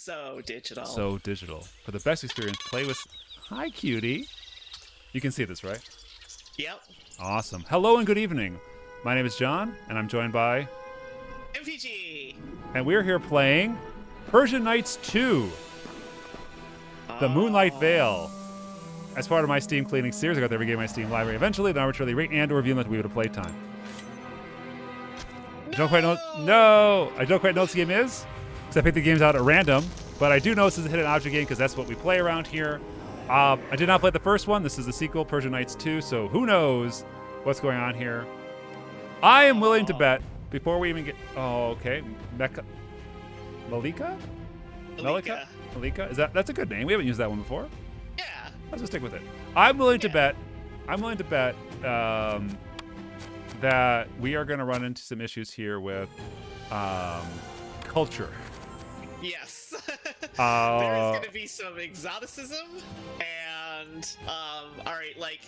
so digital. So digital. For the best experience, play with... Hi, cutie. You can see this, right? Yep. Awesome. Hello and good evening. My name is John, and I'm joined by... MVG. And we're here playing Persian Nights 2. The Moonlight Veil. As part of my Steam cleaning series, I got every game in my Steam library. Eventually, then arbitrarily rate and or review them to leave it a playtime. I don't quite know. No, I don't quite know what this game is, because I picked the games out at random. But I do know this is a hidden object game because that's what we play around here. I did not play the first one. This is the sequel, Persian Nights 2. So who knows what's going on here? I am willing to bet before we even get. Oh, okay. Malika. Malika. That's a good name. We haven't used that one before. Yeah. Let's just stick with it. I'm willing to bet that we are going to run into some issues here with culture. Yes. There is going to be some exoticism and all right, like,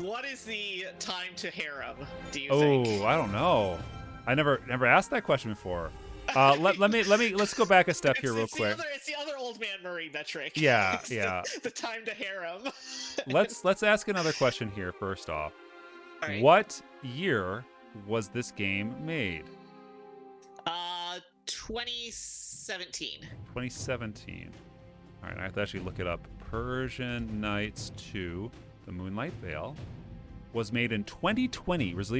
what is the time to harem, do you think? Oh, I don't know. I never asked that question before. Let's go back a step here real quick. It's the other old man Marie metric. Yeah, It's yeah. The time to harem. Let's ask another question here first off. All right. What year was this game made? 2017. 2017. All right, I have to actually look it up. Persian Nights 2, The Moonlight Veil, was made in 2020. It was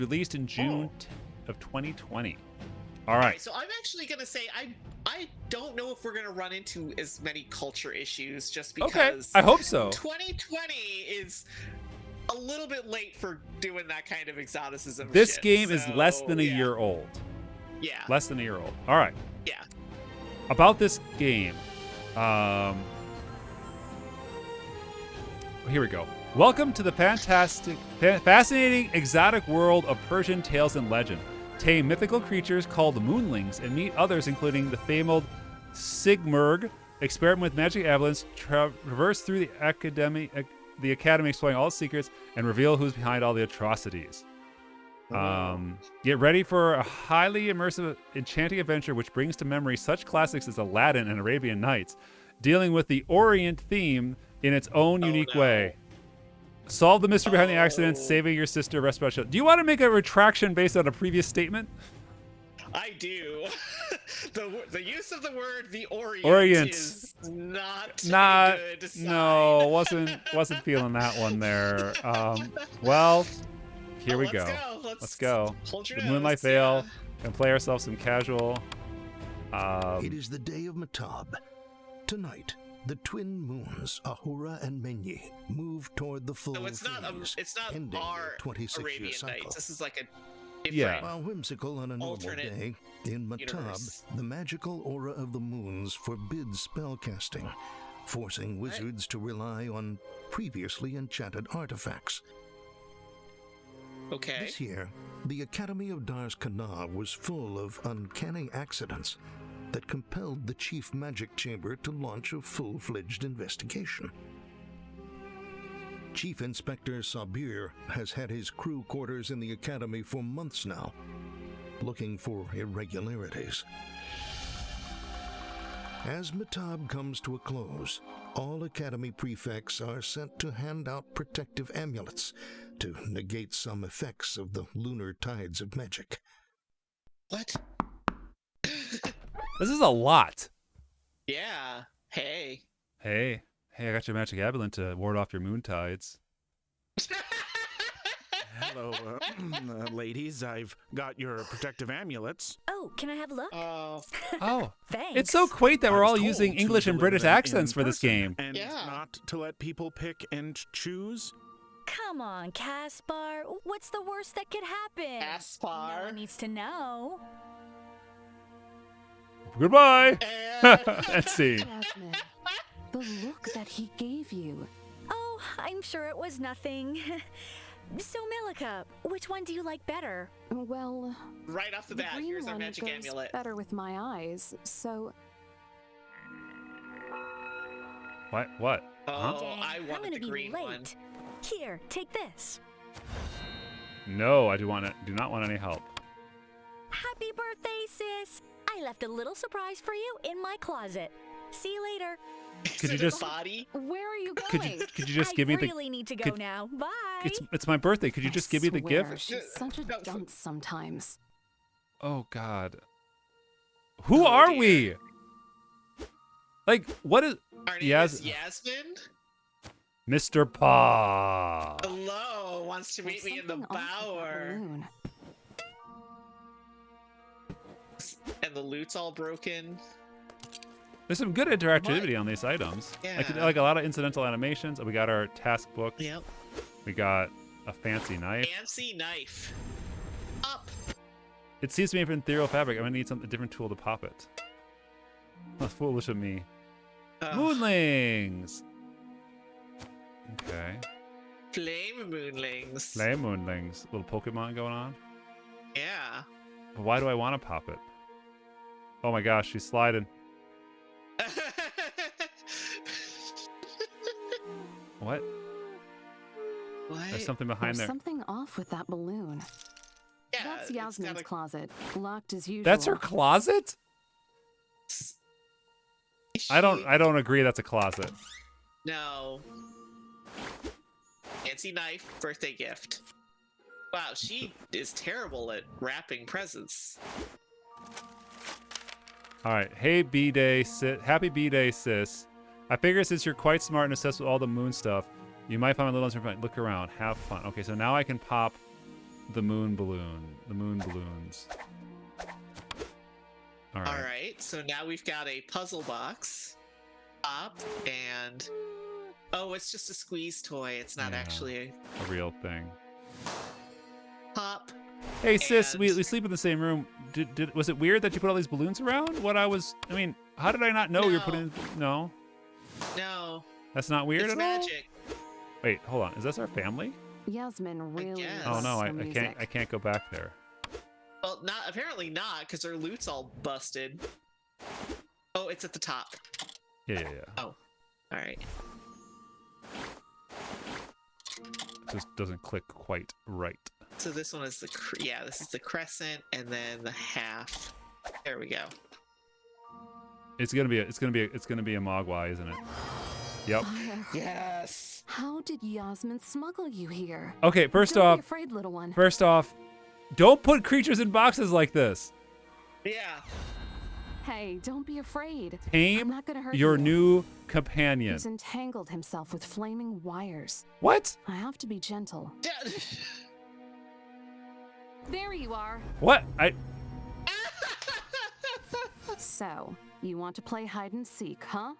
released in June of 2020. All right. So I'm actually gonna say I don't know if we're gonna run into as many culture issues just because. Okay, I hope so. 2020 is a little bit late for doing that kind of exoticism. This shit, game is less than a year old. Yeah. Less than a year old. All right. Yeah. About this game. Here we go. Welcome to the fascinating, exotic world of Persian tales and legend. Tame mythical creatures called moonlings and meet others, including the fabled Sigmurg. Experiment with magic abolins, traverse through the academy, exploring all its secrets, and reveal who's behind all the atrocities. Get ready for a highly immersive, enchanting adventure which brings to memory such classics as Aladdin and Arabian Nights, dealing with the Orient theme in its own unique way. Solve the mystery behind the accident, saving your sister, rest about shield. Do you want to make a retraction based on a previous statement? I do. the use of the word the Orient is not a good sign. No, wasn't feeling that one there. Well, here we go. Let's go. The Moonlight Veil, and play ourselves some casual. It is the day of Matab. Tonight, the twin moons, Ahura and Menyi, move toward the full phase. It's not our Arabian Nights. This is like a different, While whimsical on a normal day, in Matab, universe. the magical aura of the moons forbids spellcasting, forcing wizards to rely on previously enchanted artifacts. Okay. This year, the Academy of Dars Kana was full of uncanny accidents that compelled the Chief Magic Chamber to launch a full-fledged investigation. Chief Inspector Sabir has had his crew quarters in the Academy for months now, looking for irregularities. As Matab comes to a close, all Academy prefects are sent to hand out protective amulets to negate some effects of the lunar tides of magic. What? This is a lot. Yeah. Hey. Hey, I got your magic abolin to ward off your moon tides. Hello, ladies. I've got your protective amulets. Oh, can I have a look? Oh, Thanks. it's so quaint that we're all I was using told to English and deliver British them in accents for this person game. And Yeah. not to let people pick and choose. Come on, Caspar. What's the worst that could happen? Caspar. No one needs to know. Goodbye. And Let's see. Jasmine, the look that he gave you. Oh, I'm sure it was nothing. So, Milika, which one do you like better? Well, right off the the bat, green here's our one magic goes amulet. better with my eyes, so What? Oh, Dang, I I'm wanted gonna the be green late. one. Here, take this. No, I do not want any help. Happy birthday, sis. I I left a little surprise for you in my closet. See you later. Could you Is it a just- body? Where are you Could going? you just give me I the? really need to go could- now. Bye. It's my birthday. Could you just give me the Swear, gift? She's such a No. dunce sometimes. Oh God. Who Oh, are dear. we? Like, what is Our name Yas- is Yasmin. Mr. Paw? Hello, wants to meet There's me in the something off with that bower. balloon. And the loot's all broken. There's some good interactivity on these items. Yeah. Like a lot of incidental animations. We got our task book. Yep. We got a fancy knife. Fancy knife. Up. It seems to be from ethereal fabric. I'm gonna need a different tool to pop it. That's foolish of me. Moonlings. Okay. Flame moonlings. Flame moonlings. Little Pokemon going on. Yeah. But why do I want to pop it? Oh my gosh, she's sliding. What? What? There's something behind There's there. something off with that balloon. Yeah, That's it's Yasmin's got a- closet, locked as usual. That's her closet? Is I she- don't agree that's a closet. No. Fancy knife, birthday gift. Wow, she is terrible at wrapping presents. All right. Hey, B-Day, sis. Happy B-Day, sis. I figure since you're quite smart and obsessed with all the moon stuff, you might find a little interesting. Look around. Have fun. Okay, so now I can pop the moon balloon. The moon balloons. All right. All right, so now we've got a puzzle box. Up and... Oh, it's just a squeeze toy. It's not Yeah. actually A real thing. a pop. Hey, sis, we And- sleep in the same room. Was it weird that you put all these balloons around? I mean, how did I not know you're No. putting... No? No, That's not weird it's at magic. all? Wait, hold on. Is this our family? Yasmin really guess. Oh, loves no, some music. I can't go back there. Well, not apparently not, because her loot's all busted. Oh, it's at the top. Yeah. All right. It just doesn't click quite right. So this one is the yeah. This is the crescent, and then the half. There we go. It's gonna be a Mogwai, isn't it? Yep. Fire. Yes. How did Yasmin smuggle you here? Okay, first Don't off, be afraid, little one. don't put creatures in boxes like this. Yeah. Hey, don't be afraid. I'm Tame not gonna hurt your you. new companion. He's entangled himself with flaming wires. What? I have to be gentle. There you are. What? So, you want to play hide and seek, huh?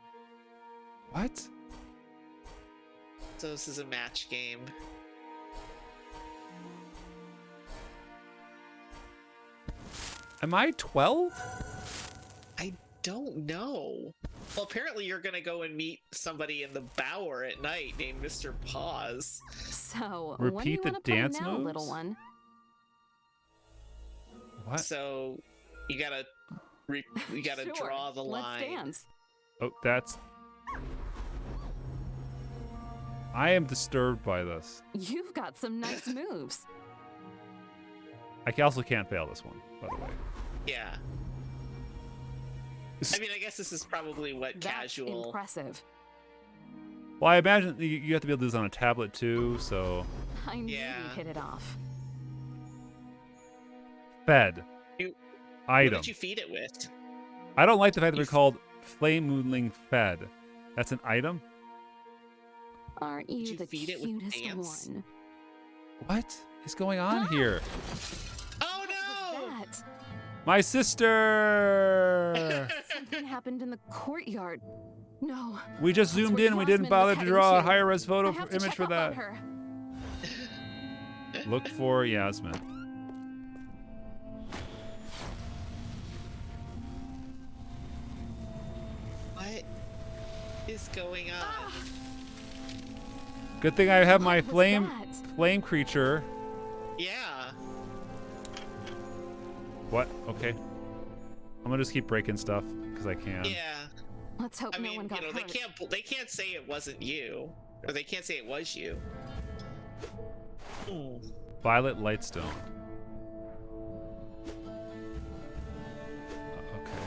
What? So this is a match game. Am I 12? I don't know. Well, apparently you're gonna go and meet somebody in the bower at night named Mr. Paws. So, what do Repeat you the want to play dance now, moves? little one? What? So you gotta Sure, draw the let's line. dance. Oh, that's... I am disturbed by this. You've got some nice moves. I also can't fail this one, by the way. Yeah. I mean, I guess this is probably what That's casual. impressive. Well, I imagine you have to be able to do this on a tablet too, so... I knew Yeah. you'd hit it off. Fed. You- What Item. did you feed it with? I don't like the fact that You they're called Flame Moonling Fed. That's an item? Aren't you you the feed it with cutest dance? one? What is going on here? Oh no! That My sister! something happened in the courtyard. No. We just That's zoomed where in. We didn't Yasmin bother was to heading draw a to. higher res I photo have to image check for up that. on her. Look for Yasmin. What is going on? Good thing I have my What was that? flame creature. Yeah. What? Okay. I'm gonna just keep breaking stuff because I can. Yeah. Let's hope I no mean, one got hurt. they can't say it wasn't you, or they can't say it was you. Hmm. Violet Lightstone. Okay.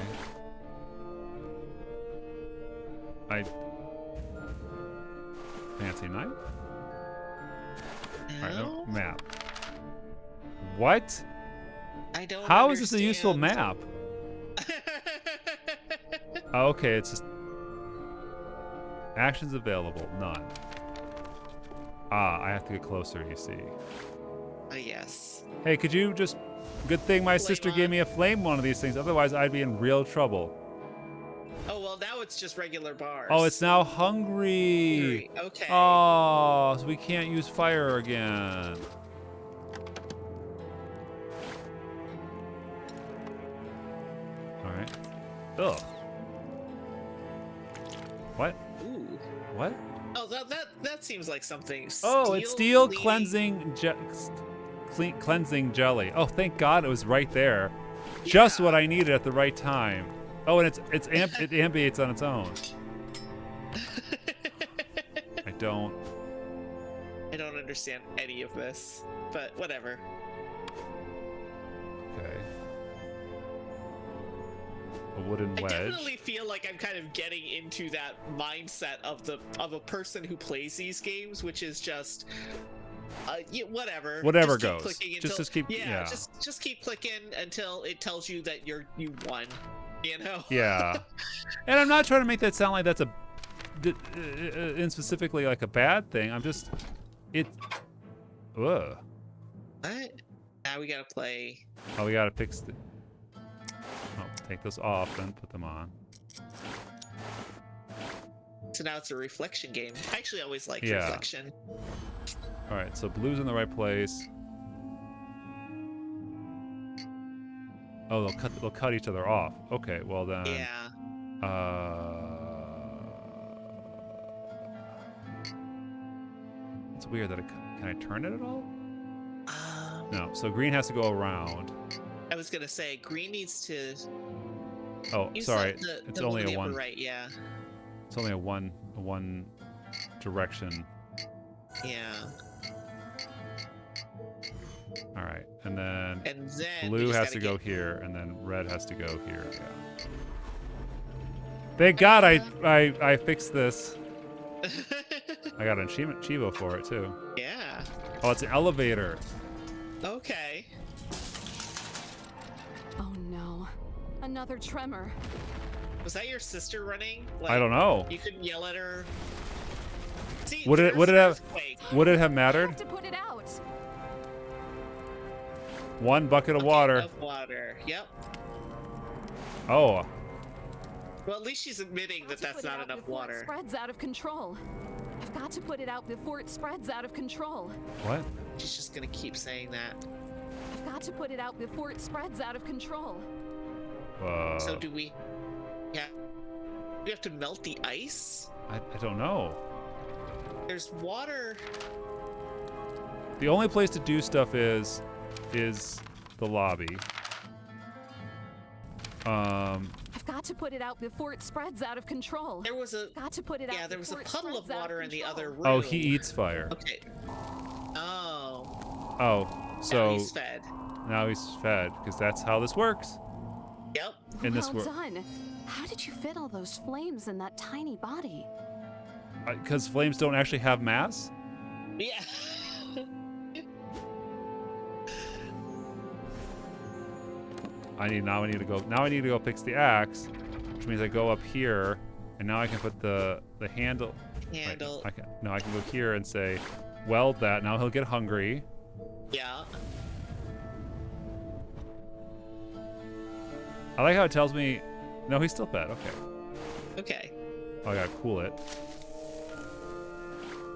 Fancy knife? Alright, no, No? map. What? I don't How is this a useful understand. map? Oh, okay, it's just... Actions available, none. Ah, I have to get closer, you see. Yes. Hey, could you just... Good thing my Flame sister on. gave me a flame one of these things, otherwise I'd be in real trouble. Oh, well, now it's just regular bars. Oh, it's now hungry! Okay. Oh, so we can't use fire again. Alright. Ugh. What? Ooh. What? Oh, that seems like something. Oh, it's steel cleaning- cleansing jelly. Oh, thank God it was right there. Just Yeah. what I needed at the right time. Oh, and it ambiates on its own. I don't. I don't understand any of this, but whatever. Okay. A wooden I wedge. definitely feel like I'm kind of getting into that mindset of a person who plays these games, which is just yeah, whatever. Whatever Just keep goes. clicking Just until, keep- yeah, yeah. just keep clicking until it tells you that you won. You know? Yeah. And I'm not trying to make that sound like that's in specifically like a bad thing. I'm just it. Ugh. What? Now we gotta play. Oh, we gotta fix the. Oh, take those off and put them on. So now it's a reflection game. I actually always liked Yeah. reflection. All right, so blue's in the right place. Oh, they'll cut each other off. Okay, well then. Yeah. It's weird that can I turn it at all? Um, No. So green has to go around. I was gonna say green needs to. Oh, use sorry. the It's one only on a the upper one. Right. Yeah. It's only a one direction. Yeah. All right, and then And then we blue just has to gotta go here, and then red has to go here. Yeah. Thank God I fixed this. I got an achievement Chivo for it too. Yeah. Oh, it's an elevator. Okay. Oh no. Another tremor. Was that your sister running? I don't know. You couldn't yell at her. See, Would it there's an have earthquake. would it have I mattered? have to put it out. One bucket of water. Of water. Yep. Oh, Well, at least she's admitting that Got to that's put it not out enough before It water. spreads out of control. I've got to put it out before it spreads out of control. what? She's just gonna keep saying that. I've got to put it out before it spreads out of control. So do we? Yeah. We have to melt the ice. I don't know. There's water. The only place to do stuff is the lobby. I've got to put it out before it spreads out of control. There was a. Got to put it out. Yeah, there was a before it puddle of spreads out water in the control. other room. Oh, he eats fire. Okay. Oh. Oh, Now so he's fed. now he's fed because that's how this works Yep. in this Well world. done. How did you fit all those flames in that tiny body? Because flames don't actually have mass. Yeah. I need to go fix the axe, which means I go up here, and now I can put the handle. wait, Handle. I can go here and say, weld that. Now he'll get hungry. Yeah. I like how it tells me. No, he's still fed. Okay. Okay. Oh, I gotta cool it.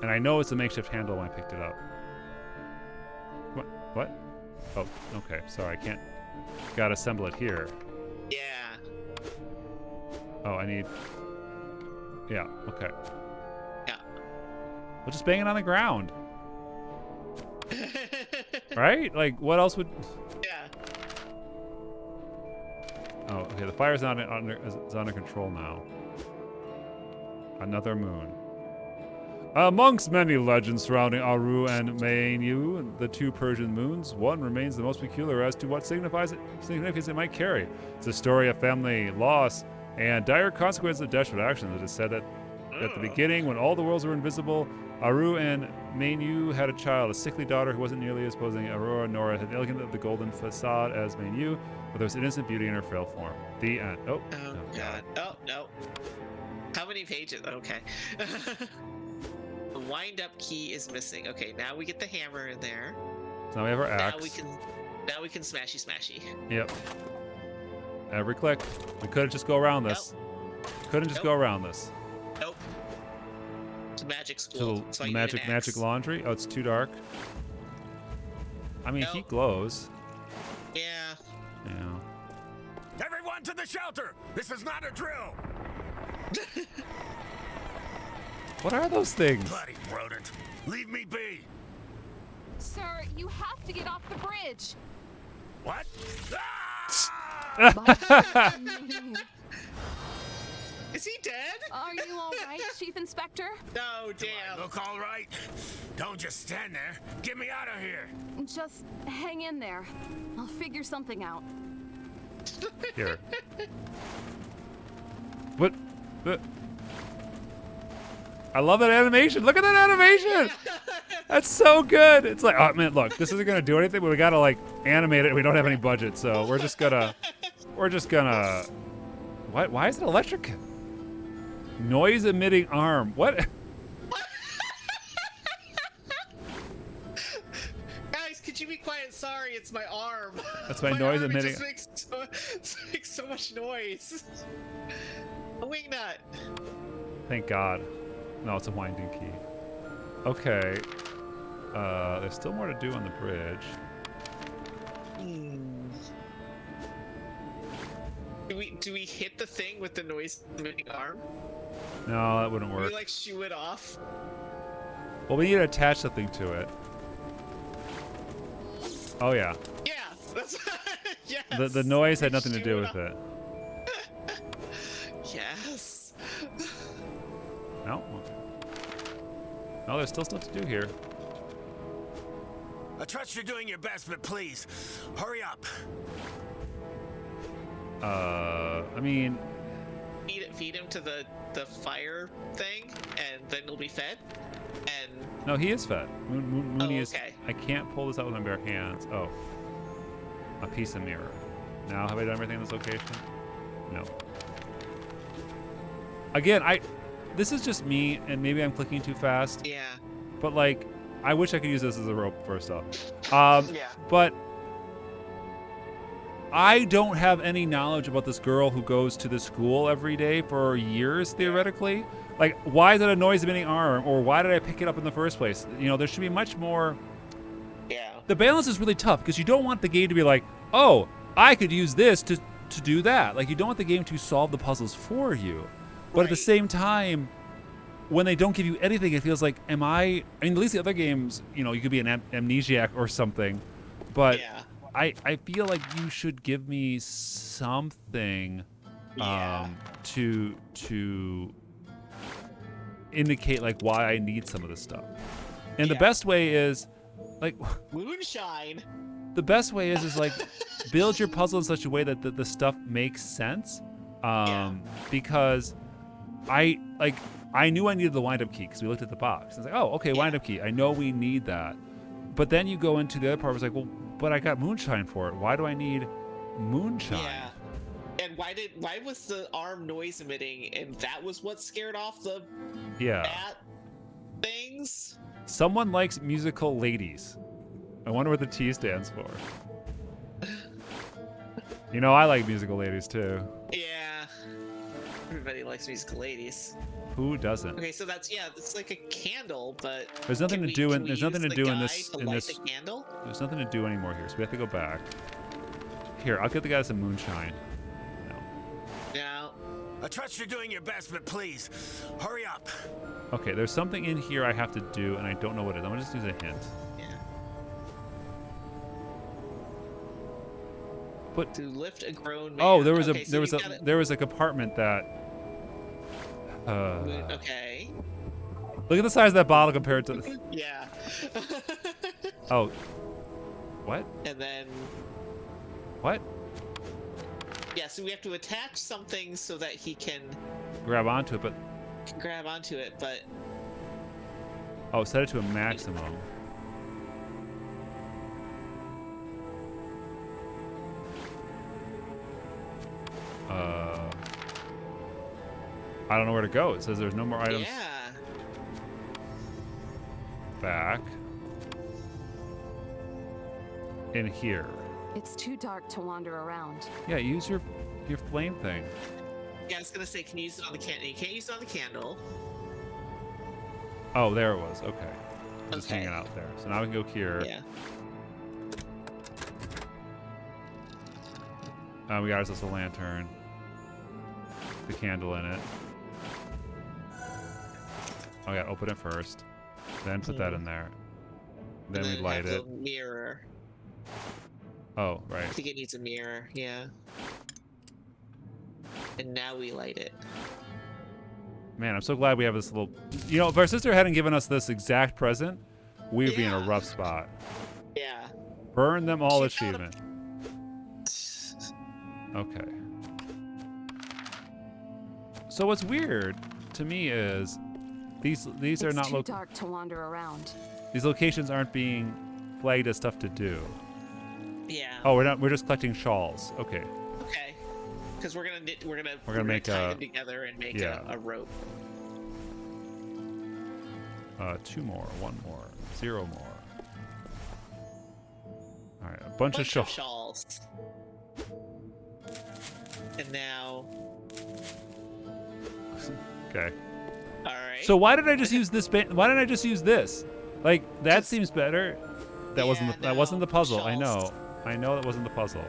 And I know it's a makeshift handle when I picked it up. What? Oh, okay. Sorry, I can't. Gotta assemble it here. Yeah. Oh, I need. Yeah. Okay. Yeah. We'll just bang it on the ground, right? Like, what else would? Yeah. Oh, okay. The fire's is under control now. Another moon. Amongst many legends surrounding Aru and Mainu, the two Persian moons, one remains the most peculiar as to what significance it might carry. It's a story of family loss and dire consequences of desperate actions. It is said that At the beginning, when all the worlds were invisible, Aru and Meinyu had a child, a sickly daughter who wasn't nearly as posing. Aurora Nora had elegant of the golden facade as Meinyu, but there was innocent beauty in her frail form. The end. Oh, Oh god. Oh no. How many pages? Okay. The wind-up key is missing. Okay, now we get the hammer in there. so now we have our axe. Now we can smashy smashy. Yep. Every click. We couldn't just go around this. Couldn't just go around this. Nope. It's magic To school. the That's why you need magic an axe. laundry. Oh, it's too dark. I mean, he Nope. glows. Yeah. Yeah. Everyone to the shelter! This is not a drill! What are those things? Bloody rodent! Leave me be! Sir, you have to get off the bridge. What? Is he dead? Are you all right, Chief Inspector? No, damn. Look all right? Don't just stand there. Get me out of here! Just hang in there. I'll figure something out. Here. What? I love that animation. Look at that animation. That's so good. It's like, oh man, look, this isn't gonna do anything, but we gotta like animate it. We don't have any budget, so we're just gonna. What? Why is it electric? Noise emitting arm. What? Guys, could you be quiet? Sorry, it's my arm. That's my noise arm, emitting- It just makes so much noise. A wingnut. Thank God. No, it's a winding key. Okay. There's still more to do on the bridge. Do we hit the thing with the noise emitting arm? No, that wouldn't Do work. we like shoo it off? Well, we need to attach something to it. Oh yeah. Yeah, that's yes. The noise had We nothing to shoo do it with it. Yes. No. Okay. No, there's still stuff to do here. I trust you're doing your best, but please, hurry up. I mean, Feed him to the fire thing, and then he'll be fed. And no, he is fed. Mooney is. okay. I can't pull this out with my bare hands. Oh, a piece of mirror. Now, have I done everything in this location? No. Again, this is just me, and maybe I'm clicking too fast. yeah. But like, I wish I could use this as a rope first off. Yeah. But I don't have any knowledge about this girl who goes to the school every day for years, theoretically. Like, why is it a noise emitting arm, or why did I pick it up in the first place? You know, there should be much more. Yeah. The balance is really tough because you don't want the game to be like, oh, I could use this to do that. Like, you don't want the game to solve the puzzles for you. But at the Right. same time, when they don't give you anything, it feels like, I mean, at least the other games, you know, you could be an amnesiac or something. But Yeah. I feel like you should give me something Yeah. to indicate like why I need some of this stuff. And the Yeah. best way is like Moonshine. the best way is like build your puzzle in such a way that the stuff makes sense. Because I knew I needed the wind up key because we looked at the box. It's like, oh, okay, wind up key. I know we need that. But then you go into the other part, it's like, well, but I got moonshine for it. Why do I need moonshine? Yeah. And why was the arm noise emitting, and that was what scared off the bat things? Someone likes musical ladies. I wonder what the T stands for. You know, I like musical ladies too. Yeah. Everybody likes musical ladies. Who doesn't? Okay, so it's like a candle, but There's nothing to do in There's this the candle. There's nothing to do anymore here, so we have to go back. Here, I'll get the guy some moonshine. No. No. I trust you're doing your best, but please, hurry up. Okay, there's something in here I have to do, and I don't know what it is. I'm gonna just use a hint. Yeah. But To lift a grown man. oh, there was Okay, so you there was a compartment that. Okay. Look at the size of that bottle compared to. Yeah. Oh. What? And then What? yeah, so we have to attach something so that he can. Grab onto it, but can grab onto it, but Oh, set it to a maximum. I don't know where to go. It says there's no more items. yeah. Back. In here. It's too dark to wander around. Yeah, use your flame thing. Yeah, I was gonna say, can you use it on the candle? You can't use it on the candle. Oh, there it was. Okay. Just Okay. hanging out there. So now we can go here. Yeah. We got ourselves a lantern. The candle in it. Oh yeah, open it first. Then put that in there. Then we light have it. the mirror. Oh, I right. think it needs a mirror. Yeah. And now we light it. Man, I'm so glad we have this little... You know, if our sister hadn't given us this exact present, we'd be in a Yeah. rough spot. Yeah. Burn them all She got achievement. Okay. So what's weird to me is these are It's not too dark to wander around. these locations aren't being flagged as stuff to do. Yeah. Oh, we're just collecting shawls. Okay. Okay. Because we're gonna make tie a- them together and make yeah. a rope. 2 more, 1 more, 0 more. All right, a bunch of shawls. shawls. And now, Okay. all right. So why did I just use this? Why didn't I just use this? Like that seems better. That Yeah, wasn't the no, puzzle. I shawls. know. I know that wasn't the puzzle.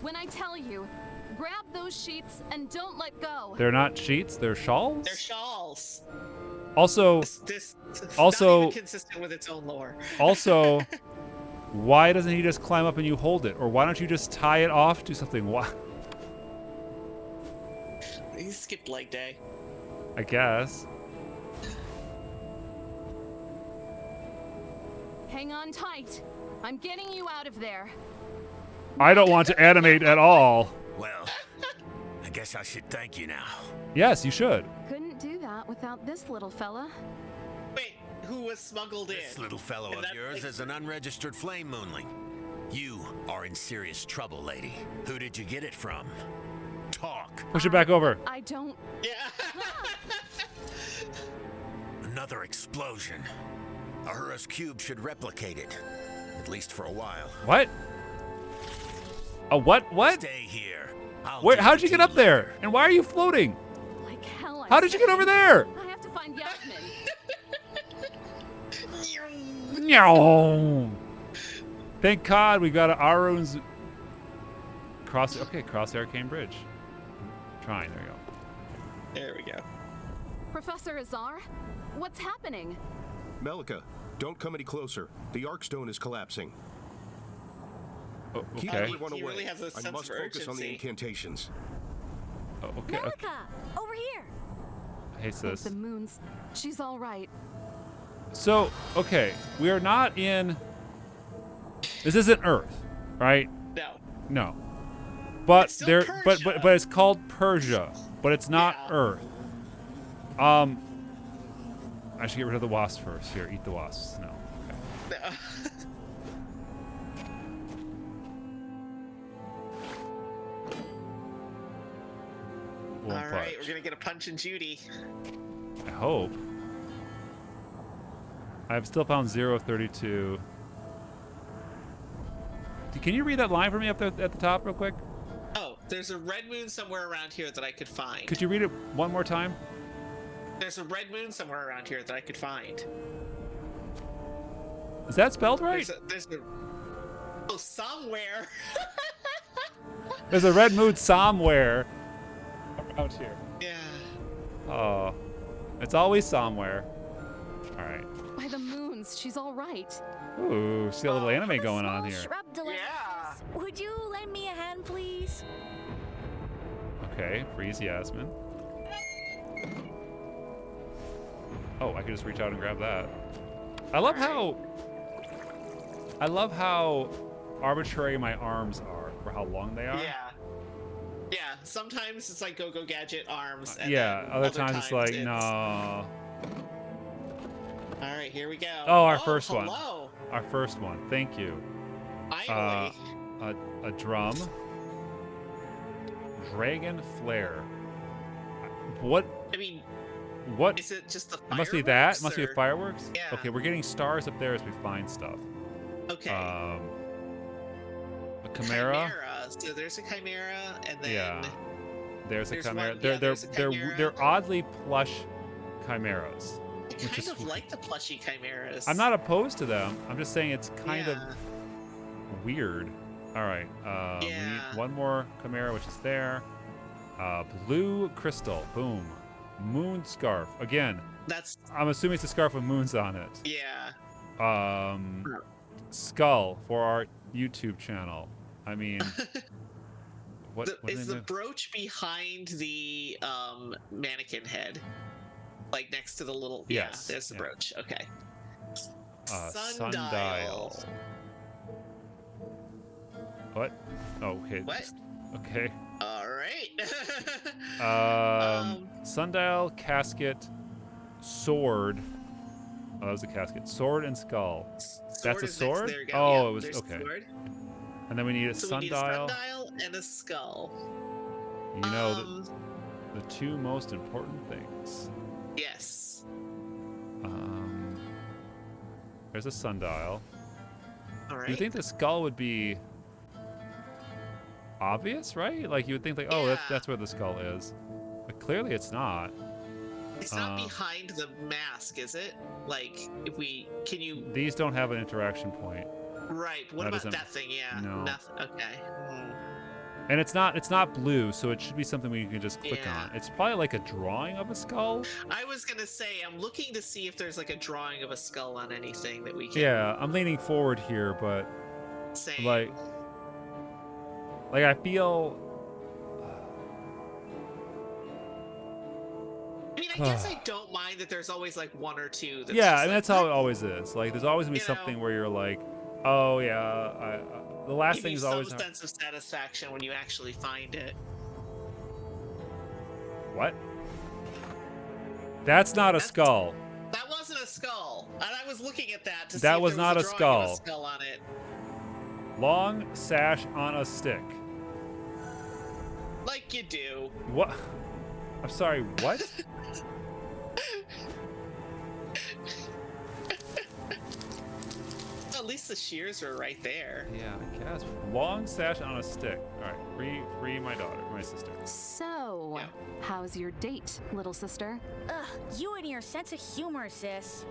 When I tell you, grab those sheets and don't let go. They're not sheets. They're shawls. They're shawls. Also, This Also- not even consistent with its own lore. also, why doesn't he just climb up and you hold it? Or why don't you just tie it off to something? Why? He skipped leg day. I guess. Hang on tight. I'm getting you out of there. I don't want to animate at all. Well, I guess I should thank you now. Yes, you should. Couldn't do that without this little fella. Wait, who was smuggled in? This little fellow And of that, yours like- is an unregistered flame moonling. You are in serious trouble, lady. Who did you get it from? Talk. Push it back over. I don't. Yeah. Another explosion. Ahura's cube should replicate it. At least for a while. What? A what? What? Stay here. I'll Where? do How'd the you get up team there? later. And why are you floating? Like hell. How did you get over there? I have to find Yasmin. No. Thank God we got Arun's cross. Okay, cross the arcane bridge. Trying. There you go. There we go. Professor Azar, what's happening? Melika, don't come any closer. The Arkstone is collapsing. Oh, Keep okay. everyone He away. really has a I sense must of focus on the urgency. incantations. Oh, okay. Melika, over here. Hey, sis. The moons. She's all right. So, okay, we are not in. This isn't Earth, right? No. No. But It's still there, but Persia. but it's called Persia, but it's not Yeah. Earth. I should get rid of the wasps first. Here, eat the wasps. No. Okay. No. Won't All right, budge. we're gonna get a Punch and Judy. I hope. I've still found 032. Can you read that line for me up there at the top real quick? Oh, there's a red moon somewhere around here that I could find. Could you read it one more time? There's a red moon somewhere around here that I could find. Is that spelled right? There's a oh, somewhere. There's a red moon somewhere around here. Yeah. Oh, it's always somewhere. All right. By the moons, she's all right. Ooh, see a little anime Have a going on small here. Shrub delicious. Would you lend me a hand, please? Okay, freeze Yasmin. Oh, I could just reach out and grab that. I love how arbitrary my arms are for how long they are. Yeah. Yeah. sometimes it's like Go-Go Gadget arms. And Yeah, then other times it's like, no. All right, here we go. Oh, our first one. Hello. Our first one. Thank you. Finally. A drum. Dragon flare. What? I mean, What? is it just the It fireworks? must be that. Must be or- fireworks. Yeah. Okay, we're getting stars up there as we find stuff. Okay. A chimera. So there's a chimera, and then Yeah. There's a There's chimera. one- yeah, there's a They're chimera. oddly plush chimeras. I which kind is of like the plushy chimeras. I'm not opposed to them. I'm just saying it's kind Yeah. of weird. All right. We Yeah. need one more chimera, which is there. Blue crystal. Boom. Moon scarf. Again, That's I'm assuming it's a scarf with moons on it. yeah. Skull for our YouTube channel. I mean, what Is is the it? brooch behind the mannequin head, like next to the little? Yes, Yeah, there's the yeah. brooch. Okay. Sundial. What? Oh, okay. What? Okay. All right. Sundial, casket, sword. Oh, that was a casket. Sword and skull. That's a is next- sword? There you go. Oh, yeah, it was there's the okay. sword. And then we need a So sundial. we need a sundial and a skull. You know, Um, the two most important things. Yes. There's a sundial. All right. You think the skull would be obvious, right? Like you would think, like, oh, Yeah. that's where the skull is. But clearly, it's not. It's not uh, behind the mask, is it? Like, if we can you These don't have an interaction point, right? What That about isn't- that thing? Yeah. no. Nothing. Okay. and it's not blue, so it should be something we can just click Yeah. on. It's probably like a drawing of a skull. I was gonna say I'm looking to see if there's like a drawing of a skull on anything that we can. Yeah, I'm leaning forward here, but Say like I feel. I mean, I guess I don't mind that there's always like one or two. That's Yeah, just and like, that's how it always is. Like, there's always gonna be You know. something where you're like, oh yeah, the last give thing you is some always sense of satisfaction when you actually find it. what? That's not a That's- skull. That wasn't a skull, and I was looking at that to see That if was there not was a a drawing of skull. a skull on it. Long sash on a stick. Like you do. What? I'm sorry, what? At least the shears were right there. Yeah, I guess. Long sash on a stick. All right, free my daughter, my sister. So, Yeah. how's your date, little sister? Ugh, you and your sense of humor, sis.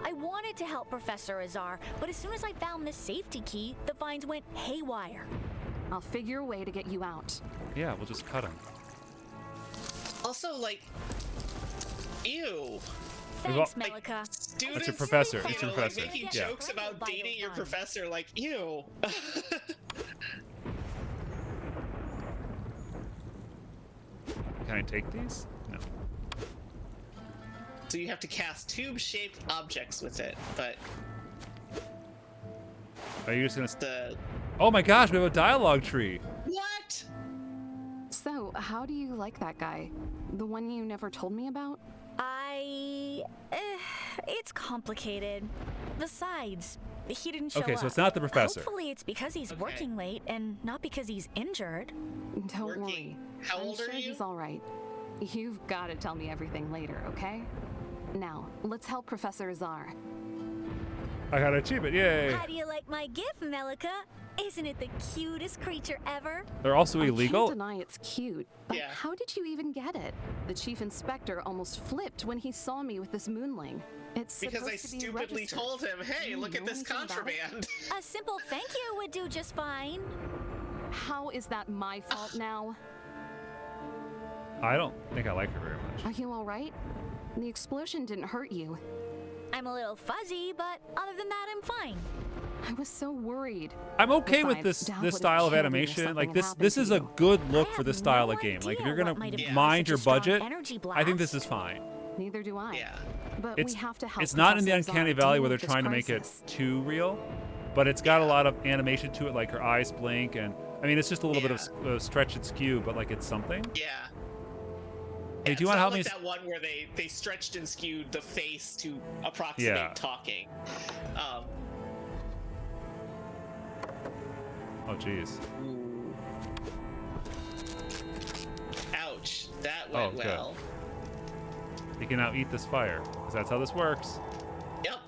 I wanted to help Professor Azar, but as soon as I found this safety key, the vines went haywire. I'll figure a way to get you out. Yeah, we'll just cut him. Also, like, ew. Thanks, Like, Melika. Students, That's your professor. you It's your know, professor. Like making Yeah. jokes about Vital dating your vines. professor, like, ew. Can I take these? No. So you have to cast tube-shaped objects with it, but Are you just gonna? the Oh my gosh, we have a dialogue tree. what? So, how do you like that guy? The one you never told me about? It's complicated. Besides, he didn't show up. Okay, so it's not the professor. Hopefully it's because he's Okay. working late and not because he's injured. Don't Working. worry. How I'm old sure are you? he's all right. You've got to tell me everything later, okay? Now, let's help Professor Azar. I got an achievement! Yay! How do you like my gift, Melika? Isn't it the cutest creature ever? They're also I illegal. can't deny it's cute, but Yeah. how did you even get it? The chief inspector almost flipped when he saw me with this moonling. It's Because I supposed to be stupidly registered. told him, hey, You look at know this anything about it? contraband. A simple thank you would do just fine. How is that my fault now? I don't think I like her very much. Are you all right? The explosion didn't hurt you. I'm a little fuzzy, but other than that, I'm fine. I was so worried. I'm okay with Besides, this Dad this would've style of killed you if animation. something Like had this happened this to is a you. good look I for have this style no of game. Like if idea you're gonna what might have caused mind such your a strong budget, energy I think this blast. is fine. Neither do I. Yeah. But It's we have to help. it's not in the Professor uncanny Azar valley deal where they're with this trying to make it crisis. too real, but it's got a lot of animation to it, like her eyes blink, and I mean, it's just a little bit of stretch and skew, but like it's something. Yeah. Hey, do you want to help me? That one where they stretched and skewed the face to approximate talking. Oh, jeez. Ouch. That went well. You can now eat this fire, because that's how this works. Yep.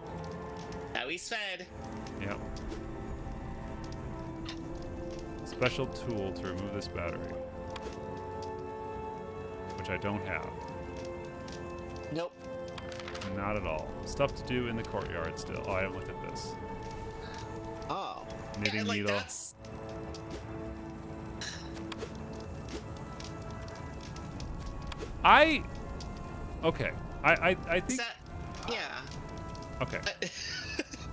Now he's fed. Yep. Special tool to remove this battery. Which I don't have. Nope. Not at all. Stuff to do in the courtyard still. Oh, I haven't looked at this. Oh. Knitting needle. That's... Okay. I think... Yeah. Okay.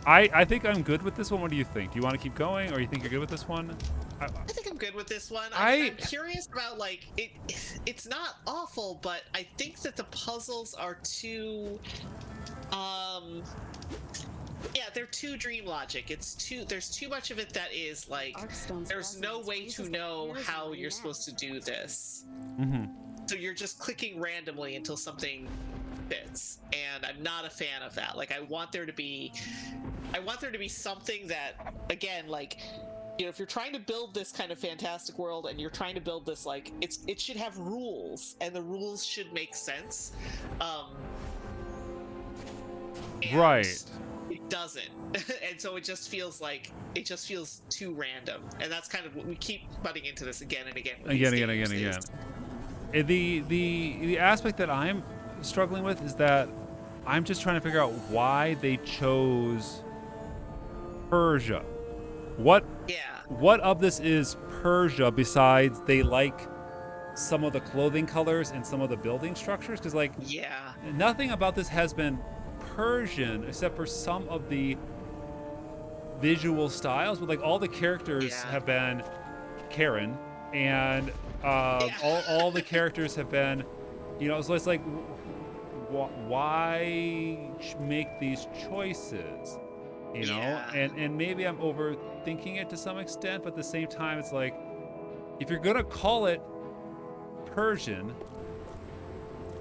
I think I'm good with this one. What do you think? Do you want to keep going, or you think you're good with this one? I think I'm good with this one. I'm curious about, like, it's not awful, but I think that the puzzles are too, yeah, they're too dream logic. There's too much of it that is, like, there's no way to know how you're supposed to do this. Mm-hmm. So you're just clicking randomly until something fits, and I'm not a fan of that. Like, I want there to be something that, again, like, you know, if you're trying to build this kind of fantastic world and you're trying to build this, like, it should have rules, and the rules should make sense. Right. It doesn't. And so it just feels too random. And that's kind of what we keep butting into this again and again. Again. The aspect that I'm struggling with is that I'm just trying to figure out why they chose Persia. What of this is Persia besides they like some of the clothing colors and some of the building structures? Because, like, nothing about this has been Persian except for some of the visual styles, but like all the characters have been Karen, and all the characters have been, you know, so it's like, why make these choices? You know, and maybe I'm overthinking it to some extent, but at the same time, it's like, if you're gonna call it Persian,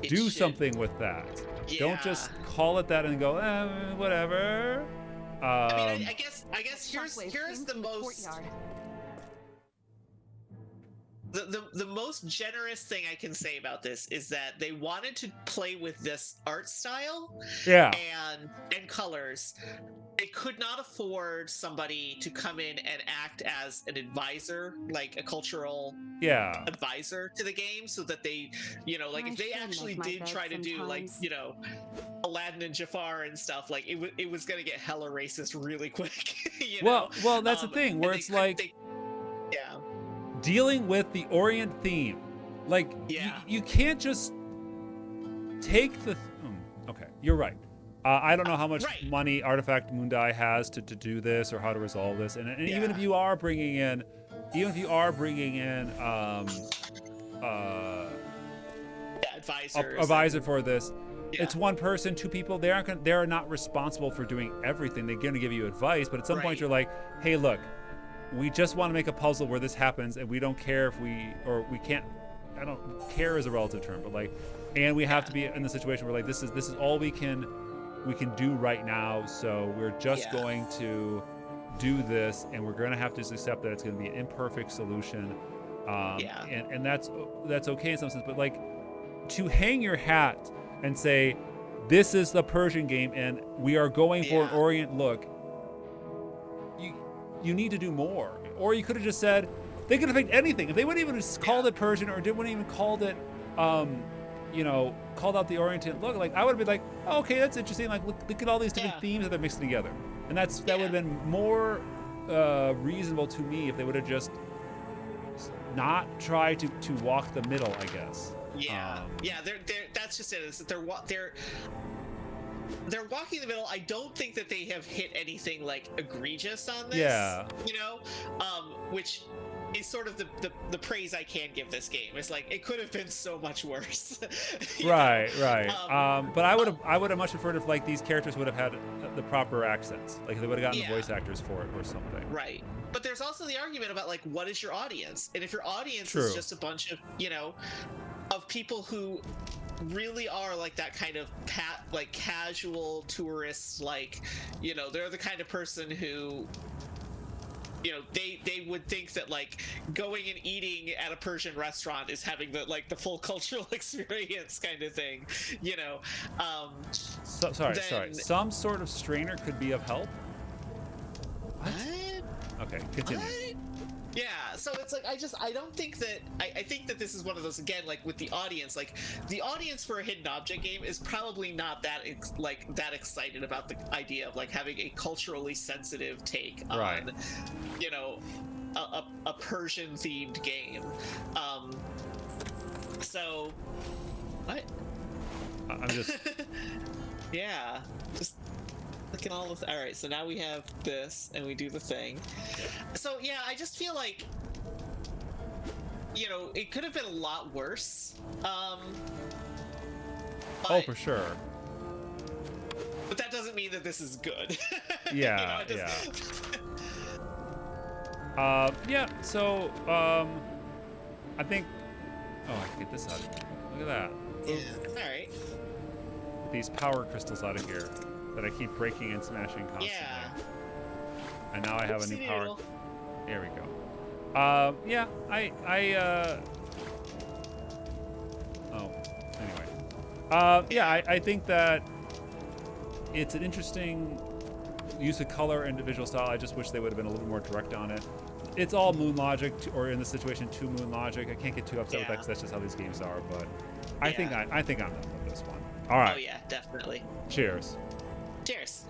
do something with that. Don't just call it that and go, whatever. I mean, I guess here's the most the most generous thing I can say about this is that they wanted to play with this art style and colors. They could not afford somebody to come in and act as an advisor, like a cultural advisor to the game, so that they, you know, like, if they actually did try to do, like, you know, Aladdin and Jafar and stuff, like, it was gonna get hella racist really quick. You know? Well, that's the thing where it's like, dealing with the Orient theme, like, you can't just take the. Okay, you're right. I don't know how much money Artifact Mundi has to do this or how to resolve this, and even if you are bringing in, advisor for this, it's one person, two people. They're not responsible for doing everything. They're going to give you advice, but at some point you're like, hey, look, we just want to make a puzzle where this happens, and we don't care if we can't. I don't care is a relative term, but like, and we have to be in the situation where, like, this is all we can do right now. So we're just going to do this, and we're going to have to just accept that it's going to be an imperfect solution. And that's okay in some sense, but like, to hang your hat and say, this is the Persian game, and we are going for an Orient look. You need to do more. Or you could have just said, they could have picked anything. If they wouldn't even called it Persian, or wouldn't even called it, called out the Oriental look, like, I would have been like, oh, okay, that's interesting. Like, look at all these different themes that they're mixed together. And that would have been more reasonable to me if they would have just not tried to walk the middle, I guess. That's just it. Is that they're walking the middle. I don't think that they have hit anything like egregious on this. Yeah. You know, which is sort of the praise I can give this game. It's like it could have been so much worse. Right. But I would have much preferred if like these characters would have had the proper accents, like they would have gotten the voice actors for it or something. Right. But there's also the argument about like what is your audience, and if your audience True. is just a bunch of of people who really are like that kind of casual tourists, like they're the kind of person who they would think that like going and eating at a Persian restaurant is having the full cultural experience kind of thing, Sorry. Some sort of strainer could be of help. What? Okay, continue. What? Yeah, so it's like I don't think that I think that this is one of those, again, like with the audience, like the audience for a hidden object game is probably not that that excited about the idea of like having a culturally sensitive take on a Persian themed game. So what? I'm just yeah, just look at all of all right, so now we have this and we do the thing. So yeah, I just feel like it could have been a lot worse. oh, for sure. But that doesn't mean that this is good. Yeah. So I think I can get this out of here. Look at that. Yeah. All right. These power crystals out of here that I keep breaking and smashing constantly. Yeah. And now I have a new power. Oopsie-doodle. There we go. Anyway. I think that it's an interesting use of color and visual style. I just wish they would have been a little more direct on it. It's all Moon logic, or in this situation, to Moon logic. I can't get too upset with that because that's just how these games are. But I think I'm done with this one. All right. Oh yeah, definitely. Cheers. Cheers.